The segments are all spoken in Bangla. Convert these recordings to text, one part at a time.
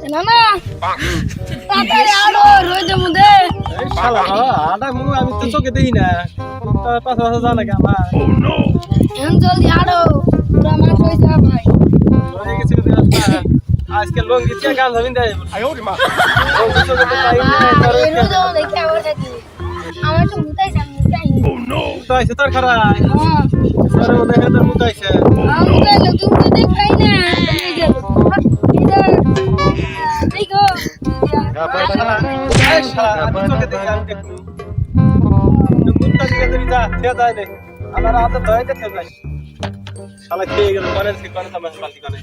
না না তাড়াতাড়ি আলো রোদে মধ্যে এই শালা আটা মু আমি তো চোখে দেখি না তার পাশে পাশে যা নাকি আমার এখন জলদি আলো পুরা মাছ হইছে ভাই হয়ে গেছে কিন্তু রাস্তা আজকে লঙ্গি দিয়ে গান ধরিন দেয় লঙ্গি চোখে তো পাই না তার এই রোদে দেখে আবার থাকি আমার তো মুতাইছে আমি মুতাই তো আইছে তোর খারাপ হ্যাঁ তোর মধ্যে হেতে মুতাইছে আমি মুতাইলে তুমি তো দেখাই না এই গেল দেখো এই শালা আমি চোখে দেখি আমি দেখি মুত্তা দিকে তুই যা খেয়ে যায় দে আমার হাতে ধরে খেয়ে যাস শালা খেয়ে গেল করে সে করে সামনে পাল্টি করে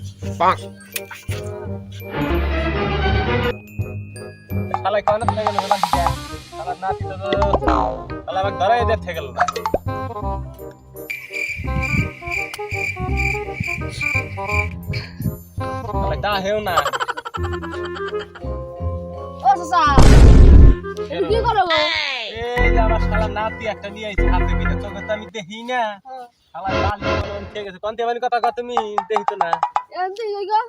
শালা কোন থেকে গেল বলা দিকে শালা না দিলে তো শালা আমাকে ধরাই দে থেকে গেল শালা দা হেও না ও সাসা কি করো এই যে আমার শালা নাতি একটা নিয়ে আইছে হাতে কিনে চোখে তো আমি দেখি না শালা বালতি কোন ঠিক আছে কোন তেমনি কথা কও তুমি দেখিতো না এমনি গো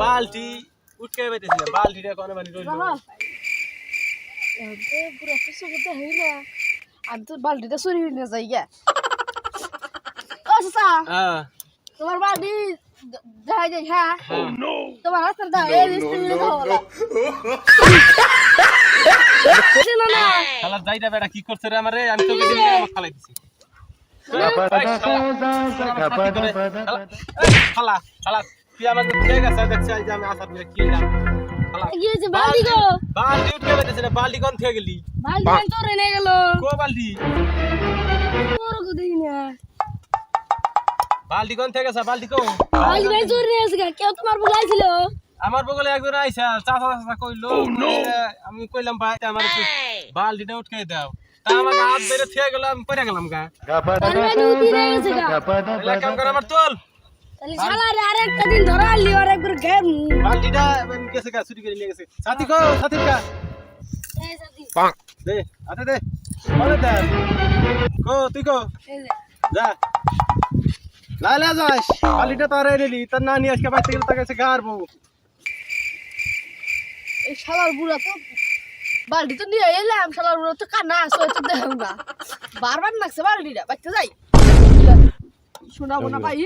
বালতি উঠকে বেতেছিল বালতিটা কোন বানি রইল এ পুরো কিছু করতে হইল আমি তো বালতিটা চুরি নিয়ে যাই গে ও সাসা হ্যাঁ তোমার বালতি যাই যাই হ্যাঁ তোমার হাতের দাও এই স্টিল খাওয়ালা ছিল না শালা যাইটা বেটা কি করছে রে আমারে আমি তোকে দিন আমাকে খালাই দিছি শালা শালা তুই আমাকে ঠিক আছে দেখছিস যে আমি আসার পরে কি এলাম শালা কি হয়েছে বালতি গো বালতি উঠকে বেতেছিল বালতি কোন থেকে গেলি বালতি তো রে নিয়ে গেল কো বালতি তোর কো দেই না বালতি কোন থেকে গেছে বালতি কো বালতি ভাই চোর নিয়ে এসে কেউ তোমার বলাইছিল আমার বগলে একজন আইসা চাচা চাচা কইলো আমি কইলাম ভাই আমার একটু বালতিটা উঠকে দাও তা আমাকে হাত ধরে থেকে গেল আমি পড়ে গেলাম গা বালতি উঠি নিয়ে গেছে গা এলা কাম কর আমার তোল তাহলে শালা রে আরেকটা দিন ধরা আনলি আর একবার গেম বালতিটা গেছে গা চুরি করে নিয়ে গেছে সাথী কো সাথী কা এই সাথী দে আতে দে বলে দে কো তুই কো এই যে যা লালা যাস বালতিটা তো আর এনেলি তার নানি আজকে বাইতে গেল তার কাছে গারবো এই শালার বুড়া তো বালতি তো নিয়ে এলাম শালার বুড়া তো কান্না আসো তো দেখ না বারবার নাকছে বালতিটা বাইতে যাই শোনাবো না ভাই